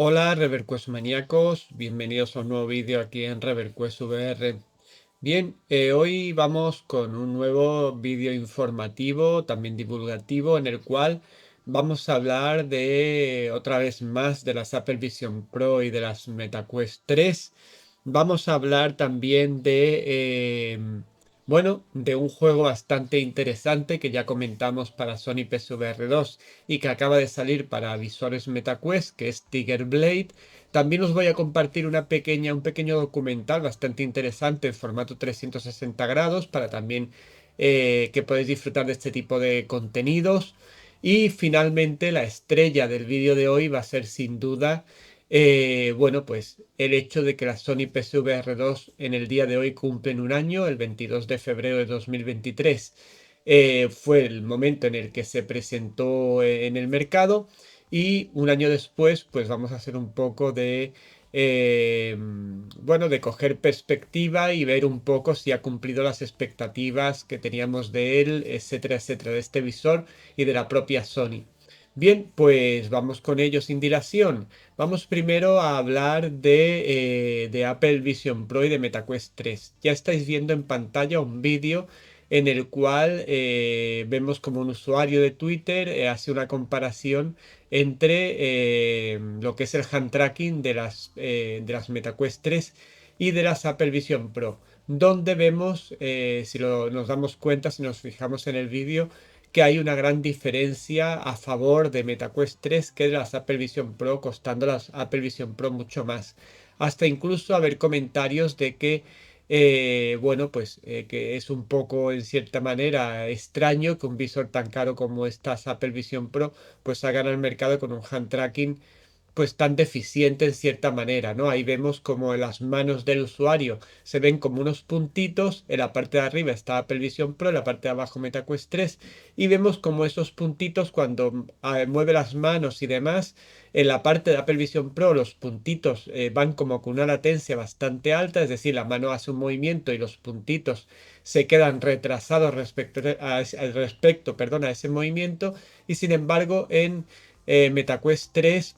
Hola ReverQuest maníacos, bienvenidos a un nuevo vídeo aquí en ReverQuest VR. Bien, hoy vamos con un nuevo vídeo informativo, también divulgativo, en el cual vamos a hablar de otra vez más de las Apple Vision Pro y de las MetaQuest 3. Vamos a hablar también bueno, de un juego bastante interesante que ya comentamos para Sony PSVR 2 y que acaba de salir para visores MetaQuest, que es Tiger Blade. También os voy a compartir un pequeño documental bastante interesante en formato 360 grados para también que podéis disfrutar de este tipo de contenidos. Y finalmente la estrella del vídeo de hoy va a ser sin duda, bueno, pues el hecho de que la Sony PSVR 2 en el día de hoy cumplen un año, el 22 de febrero de 2023. Fue el momento en el que se presentó en el mercado y un año después pues vamos a hacer un poco bueno, de coger perspectiva y ver un poco si ha cumplido las expectativas que teníamos de él, etcétera, etcétera, de este visor y de la propia Sony. Bien, pues vamos con ello sin dilación. Vamos primero a hablar de Apple Vision Pro y de MetaQuest 3. Ya estáis viendo en pantalla un vídeo en el cual vemos como un usuario de Twitter hace una comparación entre lo que es el hand tracking de las MetaQuest 3 y de las Apple Vision Pro, donde vemos, nos damos cuenta, si nos fijamos en el vídeo, que hay una gran diferencia a favor de MetaQuest 3 que de las Apple Vision Pro, costando las Apple Vision Pro mucho más. Hasta incluso haber comentarios de que bueno, pues que es un poco en cierta manera extraño que un visor tan caro como estas Apple Vision Pro pues salgan al mercado con un hand tracking pues tan deficiente en cierta manera, ¿no? Ahí vemos como en las manos del usuario se ven como unos puntitos, en la parte de arriba está Apple Vision Pro, en la parte de abajo MetaQuest 3 y vemos como esos puntitos cuando mueve las manos y demás, en la parte de Apple Vision Pro los puntitos van como con una latencia bastante alta, es decir, la mano hace un movimiento y los puntitos se quedan retrasados perdón, a ese movimiento y sin embargo en MetaQuest 3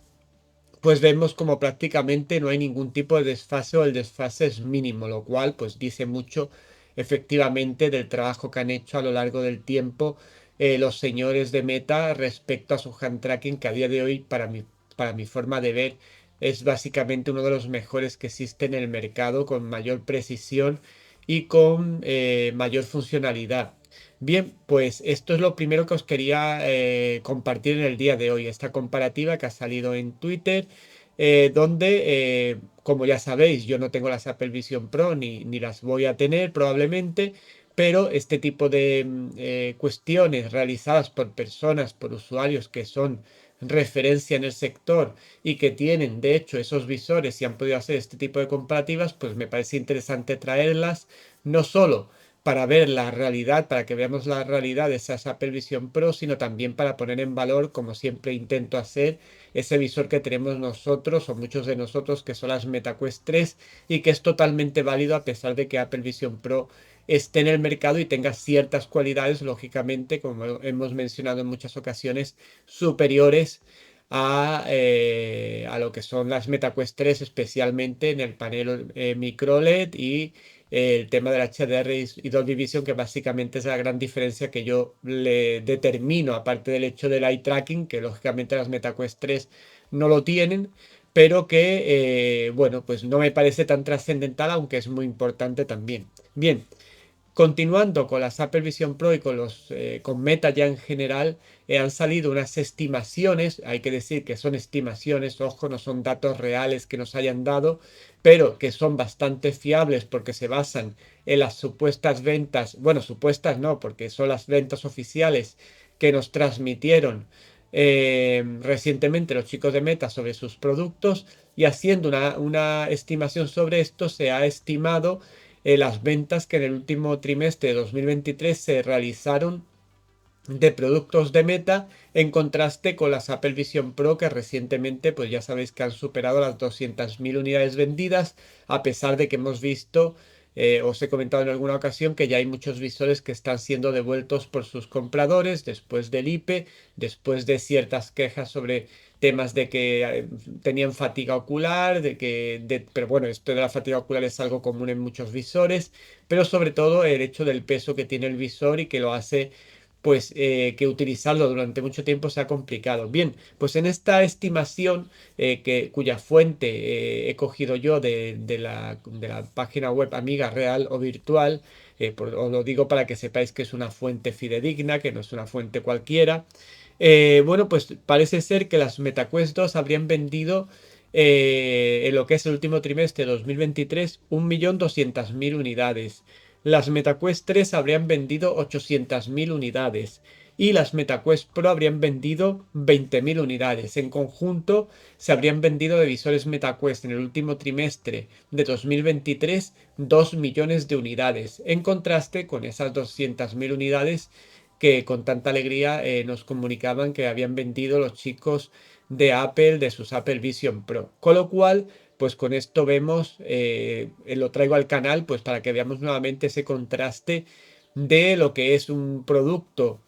pues vemos como prácticamente no hay ningún tipo de desfase o el desfase es mínimo, lo cual pues dice mucho efectivamente del trabajo que han hecho a lo largo del tiempo los señores de Meta respecto a su hand tracking que a día de hoy para mi forma de ver es básicamente uno de los mejores que existe en el mercado con mayor precisión y con mayor funcionalidad. Bien, pues esto es lo primero que os quería compartir en el día de hoy, esta comparativa que ha salido en Twitter, donde, como ya sabéis, yo no tengo las Apple Vision Pro ni las voy a tener probablemente, pero este tipo de cuestiones realizadas por personas, por usuarios que son referencia en el sector y que tienen, de hecho, esos visores y han podido hacer este tipo de comparativas, pues me parece interesante traerlas, no solo para ver la realidad, para que veamos la realidad de esas Apple Vision Pro, sino también para poner en valor, como siempre intento hacer, ese visor que tenemos nosotros o muchos de nosotros que son las MetaQuest 3 y que es totalmente válido a pesar de que Apple Vision Pro esté en el mercado y tenga ciertas cualidades, lógicamente, como hemos mencionado en muchas ocasiones, superiores a lo que son las MetaQuest 3, especialmente en el panel micro LED y el tema del HDR y Dolby Vision, que básicamente es la gran diferencia que yo le determino, aparte del hecho del eye tracking, que lógicamente las MetaQuest 3 no lo tienen, pero que, bueno, pues no me parece tan trascendental, aunque es muy importante también. Bien, continuando con las Apple Vision Pro y con Meta ya en general, han salido unas estimaciones, hay que decir que son estimaciones, ojo, no son datos reales que nos hayan dado, pero que son bastante fiables porque se basan en las supuestas ventas, bueno, supuestas no, porque son las ventas oficiales que nos transmitieron recientemente los chicos de Meta sobre sus productos y haciendo una estimación sobre esto se ha estimado las ventas que en el último trimestre de 2023 se realizaron de productos de Meta en contraste con las Apple Vision Pro que recientemente pues ya sabéis que han superado las 200.000 unidades vendidas a pesar de que hemos visto os he comentado en alguna ocasión que ya hay muchos visores que están siendo devueltos por sus compradores después del IPE, después de ciertas quejas sobre temas de que tenían fatiga ocular, pero bueno, esto de la fatiga ocular es algo común en muchos visores, pero sobre todo el hecho del peso que tiene el visor y que lo hace pues que utilizarlo durante mucho tiempo sea complicado. Bien, pues en esta estimación cuya fuente he cogido yo de la página web Amiga Real o Virtual, os lo digo para que sepáis que es una fuente fidedigna, que no es una fuente cualquiera. Bueno, pues parece ser que las MetaQuest 2 habrían vendido en lo que es el último trimestre de 2023 1.200.000 unidades. Las MetaQuest 3 habrían vendido 800.000 unidades y las MetaQuest Pro habrían vendido 20.000 unidades. En conjunto, se habrían vendido de visores MetaQuest en el último trimestre de 2023 2 millones de unidades, en contraste con esas 200.000 unidades que con tanta alegría nos comunicaban que habían vendido los chicos de Apple de sus Apple Vision Pro. Con lo cual, pues con esto vemos, lo traigo al canal, pues para que veamos nuevamente ese contraste de lo que es un producto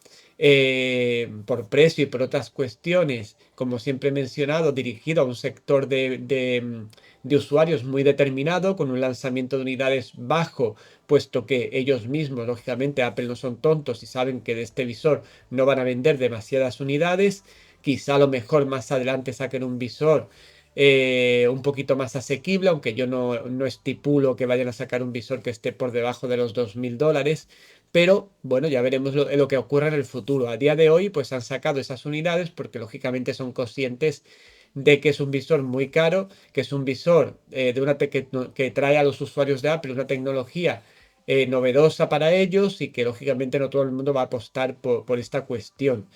por precio y por otras cuestiones, como siempre he mencionado, dirigido a un sector de usuarios muy determinado, con un lanzamiento de unidades bajo, puesto que ellos mismos, lógicamente, Apple no son tontos y saben que de este visor no van a vender demasiadas unidades. Quizá a lo mejor más adelante saquen un visor un poquito más asequible, aunque yo no estipulo que vayan a sacar un visor que esté por debajo de los $2.000, pero bueno, ya veremos lo que ocurra en el futuro. A día de hoy, pues han sacado esas unidades porque lógicamente son conscientes de que es un visor muy caro, que es un visor que trae a los usuarios de Apple una tecnología novedosa para ellos y que lógicamente no todo el mundo va a apostar por esta cuestión.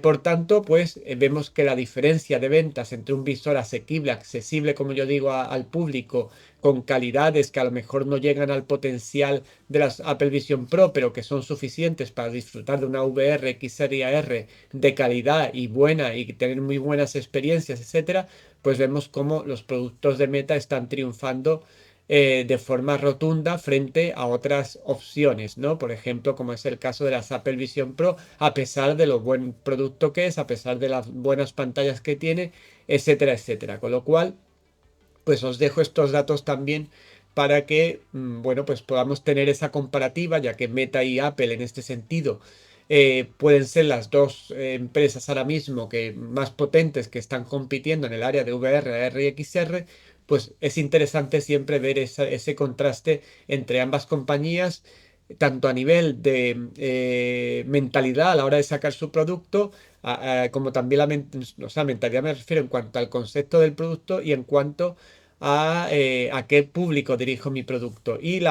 Por tanto, pues vemos que la diferencia de ventas entre un visor asequible, accesible, como yo digo, al público, con calidades que a lo mejor no llegan al potencial de las Apple Vision Pro, pero que son suficientes para disfrutar de una VR XR R de calidad y buena y tener muy buenas experiencias, etcétera, pues vemos cómo los productos de Meta están triunfando de forma rotunda frente a otras opciones, ¿no? Por ejemplo, como es el caso de las Apple Vision Pro, a pesar de lo buen producto que es, a pesar de las buenas pantallas que tiene, etcétera, etcétera. Con lo cual, pues os dejo estos datos también para que, bueno, pues podamos tener esa comparativa, ya que Meta y Apple en este sentido pueden ser las dos empresas ahora mismo que más potentes que están compitiendo en el área de VR, AR y XR, pues es interesante siempre ver ese contraste entre ambas compañías, tanto a nivel de mentalidad a la hora de sacar su producto, como también o sea, mentalidad me refiero en cuanto al concepto del producto y en cuanto a qué público dirijo mi producto. Y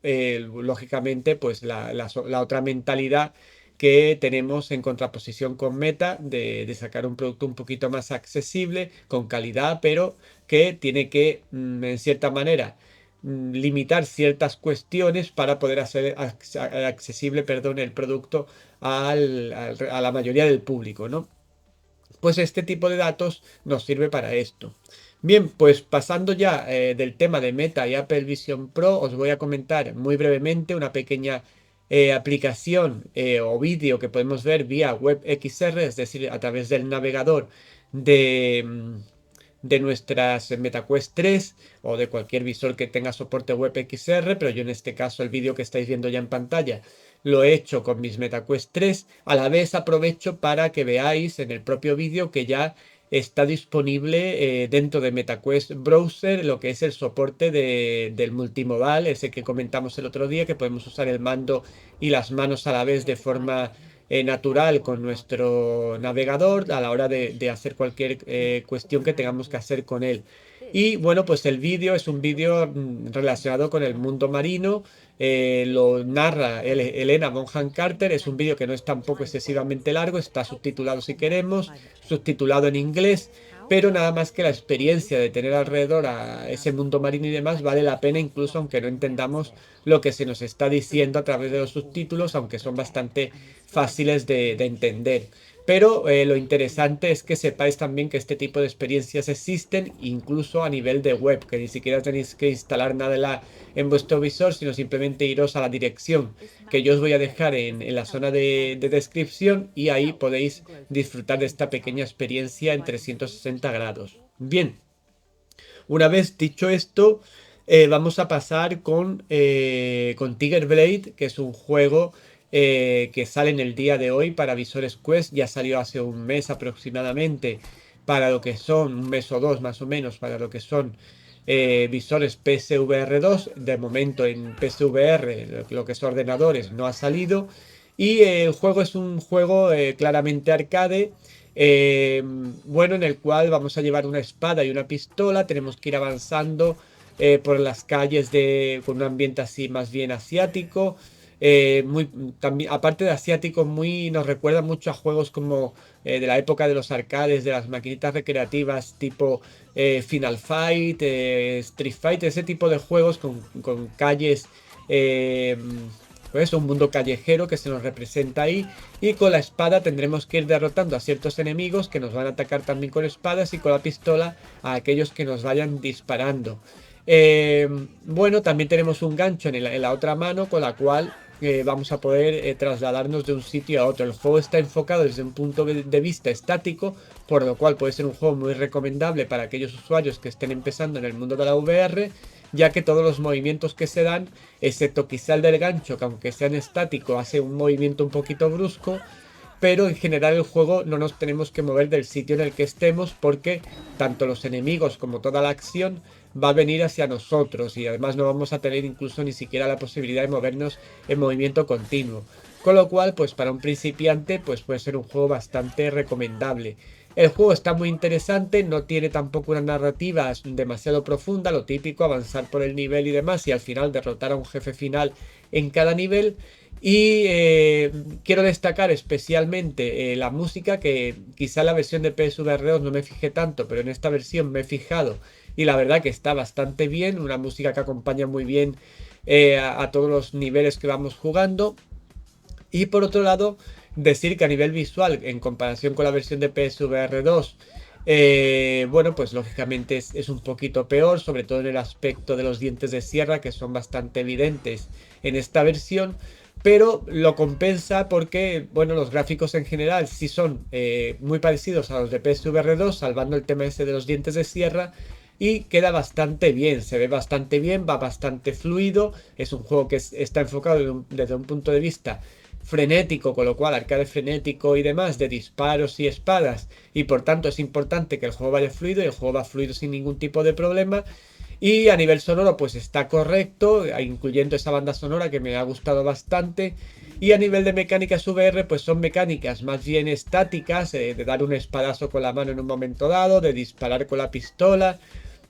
lógicamente, pues la otra mentalidad que tenemos en contraposición con Meta de sacar un producto un poquito más accesible, con calidad, pero que tiene que, en cierta manera, limitar ciertas cuestiones para poder hacer accesible, perdón, el producto a la mayoría del público, ¿no? Pues este tipo de datos nos sirve para esto. Bien, pues pasando ya del tema de Meta y Apple Vision Pro, os voy a comentar muy brevemente una pequeña aplicación o vídeo que podemos ver vía WebXR, es decir, a través del navegador de nuestras MetaQuest 3 o de cualquier visor que tenga soporte WebXR, pero yo en este caso el vídeo que estáis viendo ya en pantalla lo he hecho con mis MetaQuest 3. A la vez aprovecho para que veáis en el propio vídeo que ya está disponible dentro de MetaQuest Browser lo que es el soporte del multimodal, ese que comentamos el otro día, que podemos usar el mando y las manos a la vez de forma natural con nuestro navegador a la hora de hacer cualquier cuestión que tengamos que hacer con él. Y bueno, pues el vídeo es un vídeo relacionado con el mundo marino. Lo narra Elena Bonham Carter. Es un vídeo que no es tampoco excesivamente largo, está subtitulado si queremos, subtitulado en inglés, pero nada más que la experiencia de tener alrededor a ese mundo marino y demás vale la pena, incluso aunque no entendamos lo que se nos está diciendo a través de los subtítulos, aunque son bastante fáciles de entender. Pero lo interesante es que sepáis también que este tipo de experiencias existen incluso a nivel de web, que ni siquiera tenéis que instalar nada en vuestro visor, sino simplemente iros a la dirección que yo os voy a dejar en la zona de descripción, y ahí podéis disfrutar de esta pequeña experiencia en 360 grados. Bien, una vez dicho esto, vamos a pasar con Tiger Blade, que es un juego que sale en el día de hoy para visores Quest. Ya salió hace un mes aproximadamente para lo que son, un mes o dos más o menos, para lo que son visores PSVR 2. De momento en PSVR, lo que es ordenadores, no ha salido. Y el juego es un juego claramente arcade. Bueno, en el cual vamos a llevar una espada y una pistola. Tenemos que ir avanzando por las calles con un ambiente así más bien asiático. Muy, también, aparte de asiático, nos recuerda mucho a juegos como de la época de los arcades, de las maquinitas recreativas tipo Final Fight, Street Fighter, ese tipo de juegos con calles, eh, pues un mundo callejero que se nos representa ahí. Y con la espada tendremos que ir derrotando a ciertos enemigos que nos van a atacar también con espadas, y con la pistola a aquellos que nos vayan disparando. Bueno, también tenemos un gancho en la otra mano, con la cual vamos a poder trasladarnos de un sitio a otro. El juego está enfocado desde un punto de vista estático, por lo cual puede ser un juego muy recomendable para aquellos usuarios que estén empezando en el mundo de la VR, ya que todos los movimientos que se dan, excepto quizá el del gancho, que aunque sea en estático hace un movimiento un poquito brusco, pero en general el juego no nos tenemos que mover del sitio en el que estemos, porque tanto los enemigos como toda la acción va a venir hacia nosotros, y además no vamos a tener incluso ni siquiera la posibilidad de movernos en movimiento continuo. Con lo cual, pues para un principiante, pues puede ser un juego bastante recomendable. El juego está muy interesante, no tiene tampoco una narrativa demasiado profunda, lo típico, avanzar por el nivel y demás, y al final derrotar a un jefe final en cada nivel. Y quiero destacar especialmente la música, que quizá en la versión de PSVR 2 no me fijé tanto, pero en esta versión me he fijado, y la verdad que está bastante bien, una música que acompaña muy bien a todos los niveles que vamos jugando. Y por otro lado, decir que a nivel visual, en comparación con la versión de PSVR 2, bueno, pues lógicamente es un poquito peor, sobre todo en el aspecto de los dientes de sierra, que son bastante evidentes en esta versión, pero lo compensa porque, bueno, los gráficos en general sí son muy parecidos a los de PSVR 2, salvando el tema ese de los dientes de sierra, y queda bastante bien, se ve bastante bien, va bastante fluido. Es un juego que está enfocado desde un punto de vista frenético, con lo cual arcade frenético y demás, de disparos y espadas, y por tanto es importante que el juego vaya fluido, y el juego va fluido sin ningún tipo de problema. Y a nivel sonoro pues está correcto, incluyendo esa banda sonora que me ha gustado bastante. Y a nivel de mecánicas VR, pues son mecánicas más bien estáticas, de dar un espadazo con la mano en un momento dado, de disparar con la pistola,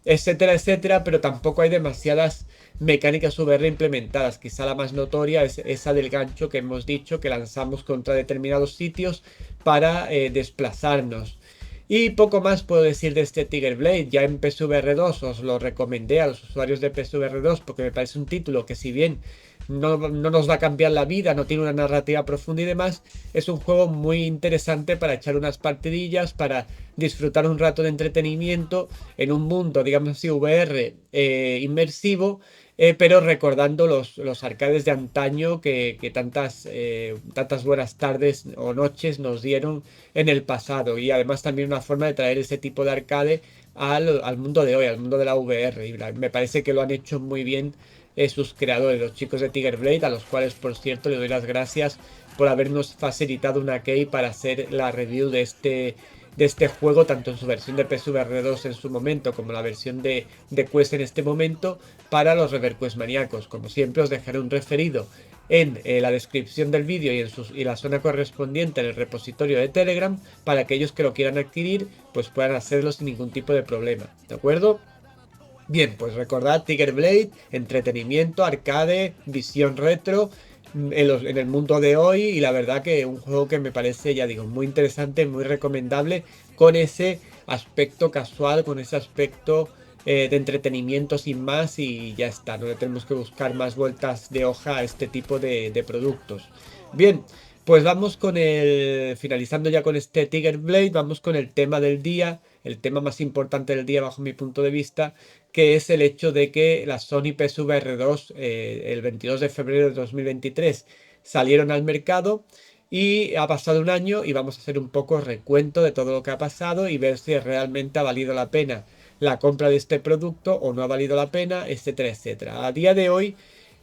etcétera, etcétera, pero tampoco hay demasiadas mecánicas VR implementadas. Quizá la más notoria es esa del gancho que hemos dicho, que lanzamos contra determinados sitios para desplazarnos. Y poco más puedo decir de este Tiger Blade. Ya en PSVR 2 os lo recomendé a los usuarios de PSVR 2, porque me parece un título que, si bien no nos va a cambiar la vida, no tiene una narrativa profunda y demás, es un juego muy interesante para echar unas partidillas, para disfrutar un rato de entretenimiento en un mundo, digamos así, VR inmersivo, pero recordando los arcades de antaño que tantas buenas tardes o noches nos dieron en el pasado. Y además también una forma de traer ese tipo de arcade al mundo de hoy, al mundo de la VR. Y me parece que lo han hecho muy bien sus creadores, los chicos de Tiger Blade, a los cuales, por cierto, le doy las gracias por habernos facilitado una key para hacer la review de este juego, tanto en su versión de PSVR 2 en su momento, como la versión de Quest en este momento, para los ReverQuest maníacos. Como siempre, os dejaré un referido en la descripción del vídeo y la zona correspondiente en el repositorio de Telegram, para aquellos que lo quieran adquirir, pues puedan hacerlo sin ningún tipo de problema, ¿de acuerdo? Bien, pues recordad Tiger Blade, entretenimiento, arcade, visión retro en el mundo de hoy, y la verdad que un juego que me parece, ya digo, muy interesante, muy recomendable, con ese aspecto casual, con ese aspecto de entretenimiento sin más, y ya está, no le tenemos que buscar más vueltas de hoja a este tipo de productos. Bien, Pues vamos con finalizando ya con este Tiger Blade, vamos con el tema del día, el tema más importante del día bajo mi punto de vista, que es el hecho de que la Sony PSVR 2 el 22 de febrero de 2023 salieron al mercado y ha pasado un año y vamos a hacer un poco recuento de todo lo que ha pasado y ver si realmente ha valido la pena la compra de este producto o no ha valido la pena, etcétera, etcétera. A día de hoy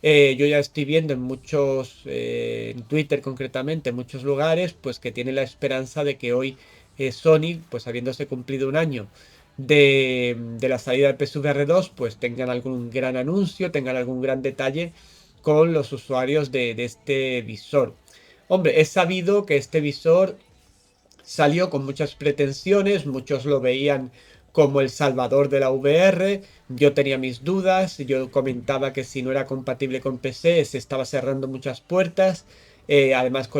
yo ya estoy viendo en muchos, en Twitter concretamente, en muchos lugares, pues que tiene la esperanza de que hoy Sony, pues habiéndose cumplido un año de la salida del PSVR 2, pues tengan algún gran anuncio, tengan algún gran detalle con los usuarios de este visor. Hombre, es sabido que este visor salió con muchas pretensiones, muchos lo veían como el salvador de la VR, yo tenía mis dudas, yo comentaba que si no era compatible con PC se estaba cerrando muchas puertas, además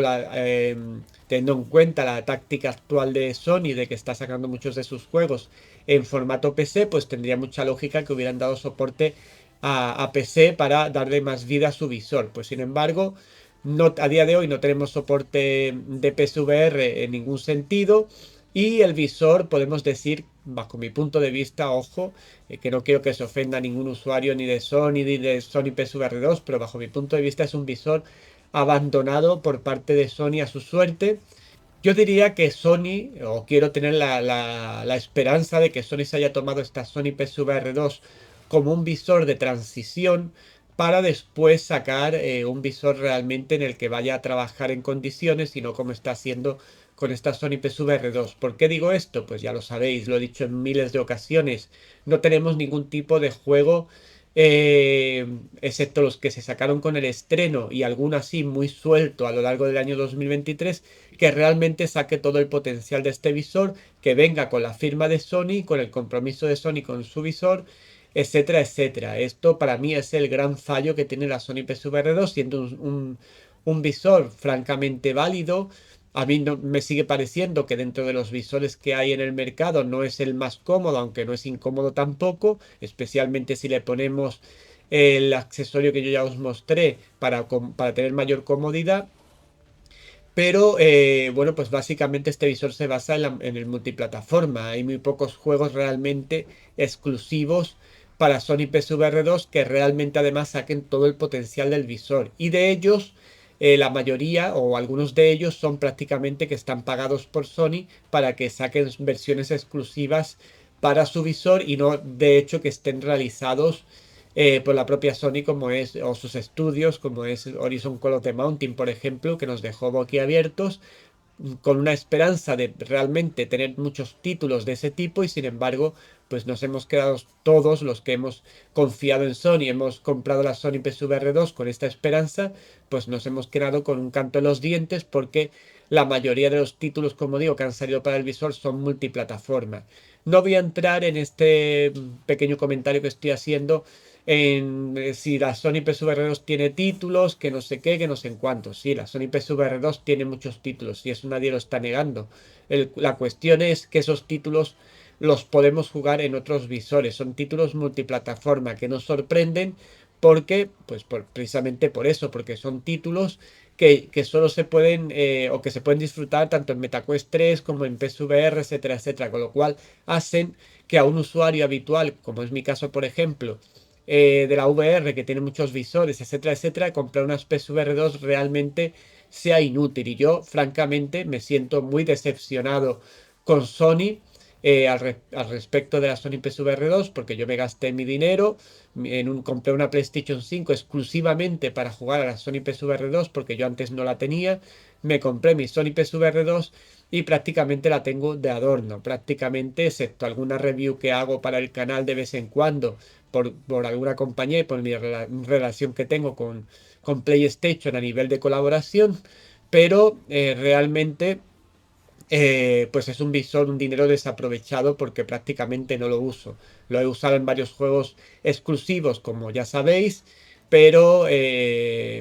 teniendo en cuenta la táctica actual de Sony de que está sacando muchos de sus juegos en formato PC, pues tendría mucha lógica que hubieran dado soporte a PC para darle más vida a su visor, pues sin embargo no, a día de hoy no tenemos soporte de PSVR en ningún sentido y el visor podemos decir, bajo mi punto de vista, ojo, que no quiero que se ofenda a ningún usuario ni de Sony ni de Sony PSVR 2, pero bajo mi punto de vista es un visor abandonado por parte de Sony a su suerte. Yo diría que Sony, o quiero tener la esperanza de que Sony se haya tomado esta Sony PSVR 2 como un visor de transición para después sacar un visor realmente en el que vaya a trabajar en condiciones y no como está haciendo con esta Sony PSVR 2. ¿Por qué digo esto? Pues ya lo sabéis, lo he dicho en miles de ocasiones. No tenemos ningún tipo de juego, excepto los que se sacaron con el estreno y alguno así muy suelto a lo largo del año 2023, que realmente saque todo el potencial de este visor, que venga con la firma de Sony, con el compromiso de Sony con su visor, etcétera, etcétera. Esto para mí es el gran fallo que tiene la Sony PSVR 2, siendo un visor francamente válido. A mí no, me sigue pareciendo que dentro de los visores que hay en el mercado no es el más cómodo, aunque no es incómodo tampoco, especialmente si le ponemos el accesorio que yo ya os mostré para tener mayor comodidad. Pero bueno, pues básicamente este visor se basa en el multiplataforma. Hay muy pocos juegos realmente exclusivos para Sony PSVR 2 que realmente además saquen todo el potencial del visor. Y de ellos, la mayoría o algunos de ellos son prácticamente que están pagados por Sony para que saquen versiones exclusivas para su visor y no de hecho que estén realizados por la propia Sony como es, o sus estudios, como es Horizon Call of the Mountain, por ejemplo, que nos dejó boquiabiertos con una esperanza de realmente tener muchos títulos de ese tipo y sin embargo, pues nos hemos quedado todos los que hemos confiado en Sony, hemos comprado la Sony PSVR 2 con esta esperanza, pues nos hemos quedado con un canto en los dientes porque la mayoría de los títulos, como digo, que han salido para el visor son multiplataforma. No voy a entrar en este pequeño comentario que estoy haciendo en si la Sony PSVR 2 tiene títulos, que no sé qué, que no sé en cuántos. Sí, la Sony PSVR 2 tiene muchos títulos y eso nadie lo está negando. La cuestión es que esos títulos los podemos jugar en otros visores. Son títulos multiplataforma que nos sorprenden porque, pues precisamente por eso, porque son títulos que solo se pueden o que se pueden disfrutar tanto en MetaQuest 3 como en PSVR, etcétera, etcétera. Con lo cual hacen que a un usuario habitual, como es mi caso, por ejemplo, de la VR que tiene muchos visores, etcétera, etcétera, comprar unas PSVR 2 realmente sea inútil. Y yo, francamente, me siento muy decepcionado con Sony al respecto de la Sony PSVR 2 porque yo me gasté mi dinero compré una PlayStation 5 exclusivamente para jugar a la Sony PSVR 2 porque yo antes no la tenía. Me compré mi Sony PSVR 2 y prácticamente la tengo de adorno, prácticamente, excepto alguna review que hago para el canal de vez en cuando por alguna compañía y por mi relación que tengo con PlayStation a nivel de colaboración, pero realmente pues es un visor, un dinero desaprovechado porque prácticamente no lo uso. Lo he usado en varios juegos exclusivos, como ya sabéis, pero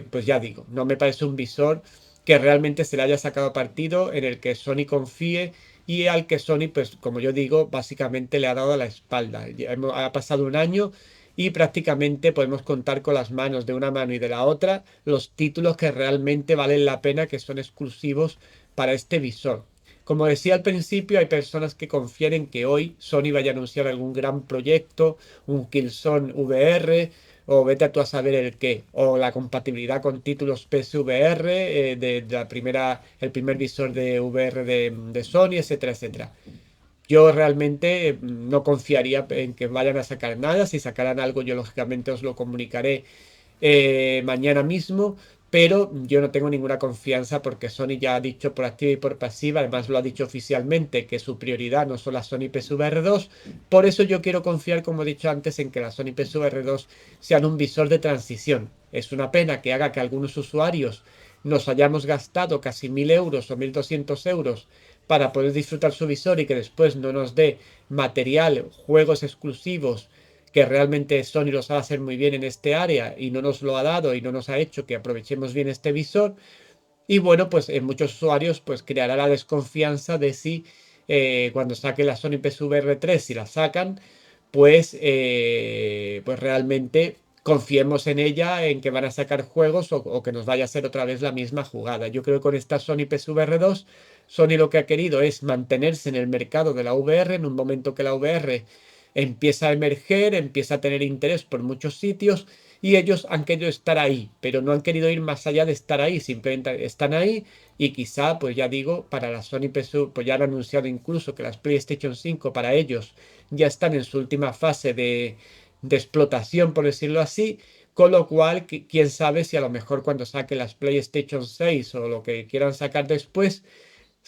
pues ya digo, no me parece un visor que realmente se le haya sacado partido, en el que Sony confíe y al que Sony, pues como yo digo, básicamente le ha dado la espalda. Ha pasado un año y prácticamente podemos contar con las manos de una mano y de la otra los títulos que realmente valen la pena, que son exclusivos para este visor. Como decía al principio, hay personas que confían en que hoy Sony vaya a anunciar algún gran proyecto, un Killzone VR, o vete a tú a saber el qué, o la compatibilidad con títulos PSVR, el primer visor de VR de Sony, etcétera, etcétera. Yo realmente no confiaría en que vayan a sacar nada. Si sacaran algo, yo lógicamente os lo comunicaré mañana mismo, pero yo no tengo ninguna confianza porque Sony ya ha dicho por activa y por pasiva, además lo ha dicho oficialmente, que su prioridad no son las Sony PSVR 2. Por eso yo quiero confiar, como he dicho antes, en que las Sony PSVR 2 sean un visor de transición. Es una pena que haga que algunos usuarios nos hayamos gastado casi 1.000 euros o 1.200 euros para poder disfrutar su visor y que después no nos dé material, juegos exclusivos que realmente Sony lo sabe hacer muy bien en este área y no nos lo ha dado y no nos ha hecho que aprovechemos bien este visor. Y bueno, pues en muchos usuarios pues creará la desconfianza de si cuando saque la Sony PSVR 3, si la sacan, pues realmente confiemos en ella, en que van a sacar juegos o que nos vaya a ser otra vez la misma jugada. Yo creo que con esta Sony PSVR 2, Sony lo que ha querido es mantenerse en el mercado de la VR en un momento que la VR empieza a emerger, empieza a tener interés por muchos sitios y ellos han querido estar ahí, pero no han querido ir más allá de estar ahí, simplemente están ahí y quizá, pues ya digo, para la Sony PSU, pues ya han anunciado incluso que las PlayStation 5 para ellos ya están en su última fase de explotación, por decirlo así, con lo cual, quién sabe si a lo mejor cuando saque las PlayStation 6 o lo que quieran sacar después,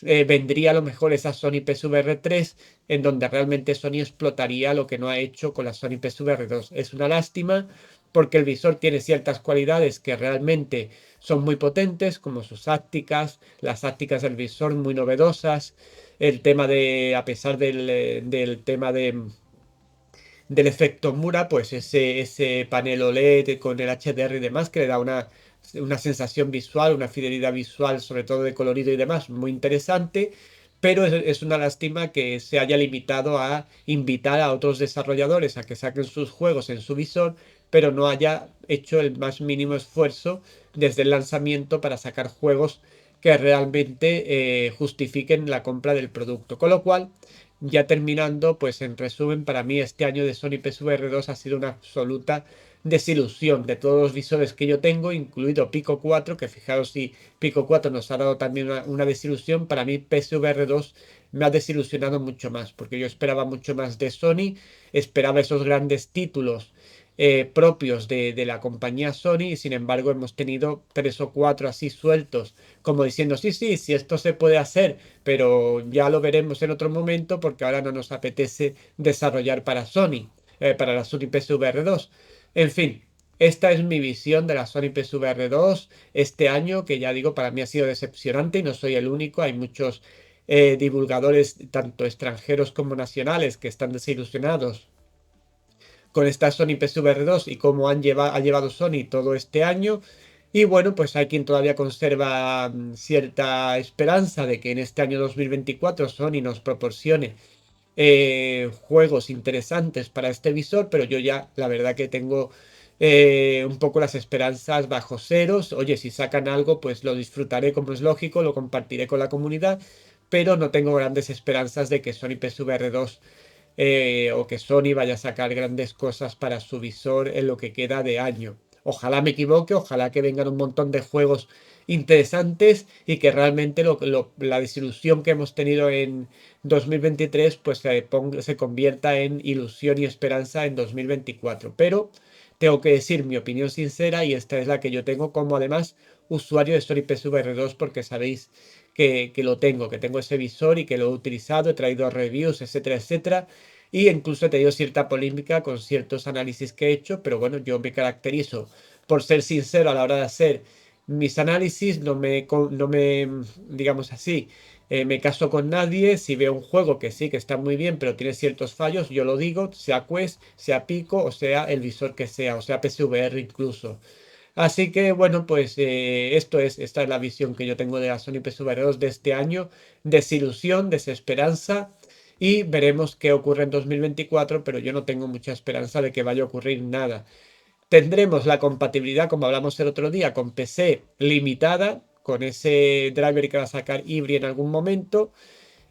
vendría a lo mejor esa Sony PSVR 3 en donde realmente Sony explotaría lo que no ha hecho con la Sony PSVR 2. Es una lástima porque el visor tiene ciertas cualidades que realmente son muy potentes, como sus ápticas, las ápticas del visor muy novedosas, el tema de, a pesar del tema del efecto Mura, pues ese panel OLED con el HDR y demás que le da una sensación visual, una fidelidad visual, sobre todo de colorido y demás, muy interesante. Pero es una lástima que se haya limitado a invitar a otros desarrolladores a que saquen sus juegos en su visor, pero no haya hecho el más mínimo esfuerzo desde el lanzamiento para sacar juegos que realmente justifiquen la compra del producto. Con lo cual, ya terminando, pues en resumen, para mí este año de Sony PSVR 2 ha sido una absoluta desilusión de todos los visores que yo tengo, incluido Pico 4, que fijaros si Pico 4 nos ha dado también una desilusión, para mí PSVR 2 me ha desilusionado mucho más, porque yo esperaba mucho más de Sony, esperaba esos grandes títulos propios de la compañía Sony y sin embargo hemos tenido tres o cuatro así sueltos, como diciendo, sí, sí, sí, esto se puede hacer, pero ya lo veremos en otro momento porque ahora no nos apetece desarrollar para Sony, para la Sony PSVR 2. En fin, esta es mi visión de la Sony PSVR 2 este año, que ya digo, para mí ha sido decepcionante y no soy el único, hay muchos divulgadores, tanto extranjeros como nacionales, que están desilusionados con esta Sony PSVR 2 y cómo ha llevado Sony todo este año. Y bueno, pues hay quien todavía conserva cierta esperanza de que en este año 2024 Sony nos proporcione juegos interesantes para este visor, pero yo ya la verdad que tengo un poco las esperanzas bajo ceros. Oye, si sacan algo, pues lo disfrutaré como es lógico, lo compartiré con la comunidad, pero no tengo grandes esperanzas de que Sony PSVR 2 o que Sony vaya a sacar grandes cosas para su visor en lo que queda de año. Ojalá me equivoque, ojalá que vengan un montón de juegos interesantes y que realmente la desilusión que hemos tenido en 2023 pues se convierta en ilusión y esperanza en 2024. Pero tengo que decir mi opinión sincera y esta es la que yo tengo como además usuario de Sony PSVR 2 porque sabéis que lo tengo, que tengo ese visor y que lo he utilizado, he traído reviews, etcétera, etcétera. Y incluso he tenido cierta polémica con ciertos análisis que he hecho, pero bueno, yo me caracterizo por ser sincero a la hora de hacer mis análisis, digamos así, me caso con nadie. Si veo un juego que sí, que está muy bien, pero tiene ciertos fallos, yo lo digo, sea Quest, sea Pico, o sea el visor que sea, o sea PSVR incluso. Así que bueno, pues esta es la visión que yo tengo de la Sony PSVR 2 de este año. Desilusión, desesperanza y veremos qué ocurre en 2024, pero yo no tengo mucha esperanza de que vaya a ocurrir nada. Tendremos la compatibilidad, como hablamos el otro día, con PC limitada, con ese driver que va a sacar Ibri en algún momento.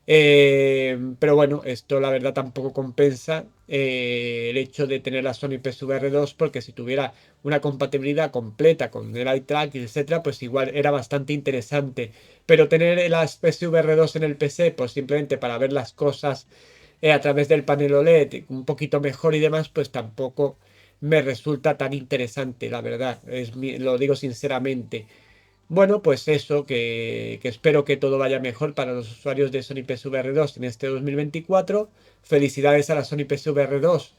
Pero bueno, esto la verdad tampoco compensa el hecho de tener la Sony PSVR 2, porque si tuviera una compatibilidad completa con el eye tracking, etcétera, pues igual era bastante interesante. Pero tener las PSVR 2 en el PC, pues simplemente para ver las cosas a través del panel OLED un poquito mejor y demás, pues tampoco me resulta tan interesante, la verdad. Lo digo sinceramente. Bueno, pues eso, que espero que todo vaya mejor para los usuarios de Sony PSVR 2 en este 2024. Felicidades a la Sony PSVR 2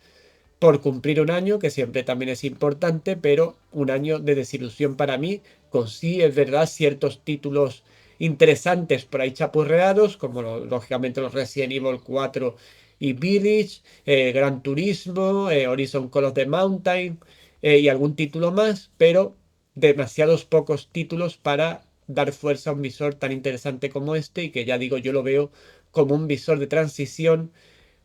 por cumplir un año, que siempre también es importante, pero un año de desilusión para mí, con sí, es verdad, ciertos títulos interesantes por ahí chapurreados, como lógicamente los Resident Evil 4 y Village, Gran Turismo, Horizon Call of the Mountain y algún título más, pero demasiados pocos títulos para dar fuerza a un visor tan interesante como este y que ya digo, yo lo veo como un visor de transición.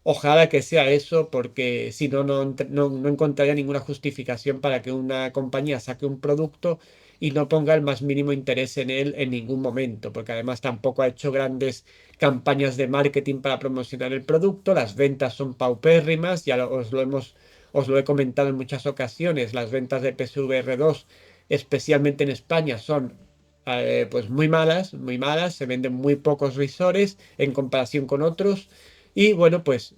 Ojalá que sea eso, porque si no, no encontraría ninguna justificación para que una compañía saque un producto y no ponga el más mínimo interés en él en ningún momento, porque además tampoco ha hecho grandes campañas de marketing para promocionar el producto, las ventas son paupérrimas, os lo he comentado en muchas ocasiones, las ventas de PSVR 2, especialmente en España, son pues muy malas, se venden muy pocos visores en comparación con otros. Y bueno, pues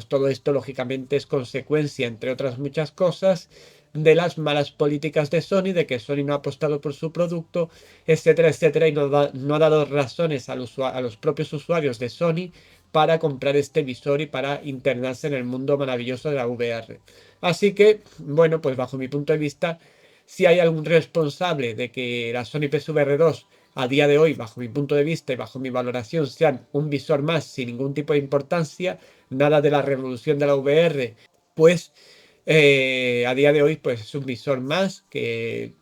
todo esto lógicamente es consecuencia, entre otras muchas cosas, de las malas políticas de Sony, de que Sony no ha apostado por su producto, etcétera, etcétera, y no ha dado razones a los propios usuarios de Sony para comprar este visor y para internarse en el mundo maravilloso de la VR. Así que, bueno, pues bajo mi punto de vista, si hay algún responsable de que la Sony PSVR 2 a día de hoy, bajo mi punto de vista y bajo mi valoración, sean un visor más sin ningún tipo de importancia, nada de la revolución de la VR, pues a día de hoy pues es un visor más que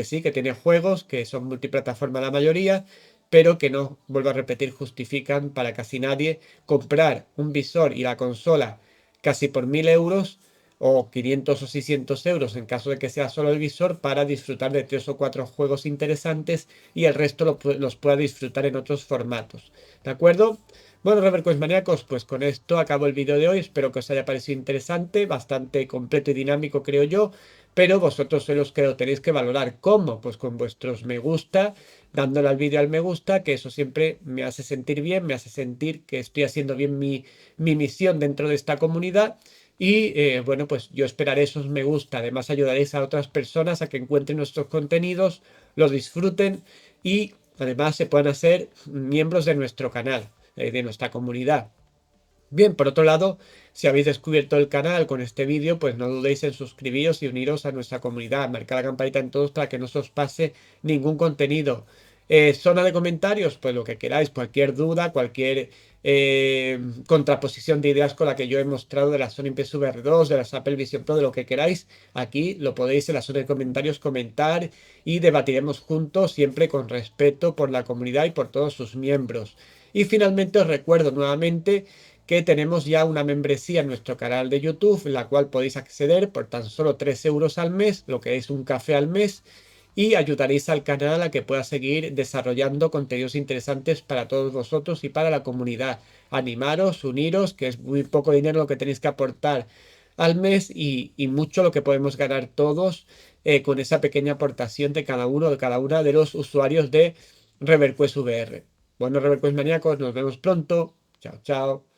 sí, que tiene juegos, que son multiplataforma la mayoría, pero que no, vuelvo a repetir, justifican para casi nadie comprar un visor y la consola casi por 1.000 euros o 500 o 600 euros en caso de que sea solo el visor para disfrutar de 3 o 4 juegos interesantes y el resto los pueda disfrutar en otros formatos. ¿De acuerdo? Bueno, Revercoins maníacos, pues con esto acabo el vídeo de hoy. Espero que os haya parecido interesante, bastante completo y dinámico, creo yo. Pero vosotros sois los que lo tenéis que valorar. ¿Cómo? Pues con vuestros me gusta, dándole al vídeo al me gusta, que eso siempre me hace sentir bien, me hace sentir que estoy haciendo bien mi misión dentro de esta comunidad. Y bueno, pues yo esperaré esos me gusta. Además, ayudaréis a otras personas a que encuentren nuestros contenidos, los disfruten y además se puedan hacer miembros de nuestro canal, de nuestra comunidad. Bien, por otro lado, si habéis descubierto el canal con este vídeo, pues no dudéis en suscribiros y uniros a nuestra comunidad. Marcad la campanita en todos para que no se os pase ningún contenido. Zona de comentarios, pues lo que queráis, cualquier duda, cualquier contraposición de ideas con la que yo he mostrado de la Sony PSVR 2, de las Apple Vision Pro, de lo que queráis, aquí lo podéis en la zona de comentarios comentar y debatiremos juntos, siempre con respeto por la comunidad y por todos sus miembros. Y finalmente os recuerdo nuevamente que tenemos ya una membresía en nuestro canal de YouTube, en la cual podéis acceder por tan solo 3 euros al mes, lo que es un café al mes, y ayudaréis al canal a que pueda seguir desarrollando contenidos interesantes para todos vosotros y para la comunidad. Animaros, uniros, que es muy poco dinero lo que tenéis que aportar al mes y mucho lo que podemos ganar todos con esa pequeña aportación de cada uno, de cada una de los usuarios de ReverQuest VR. Bueno, ReverQuest maníacos, nos vemos pronto. Chao, chao.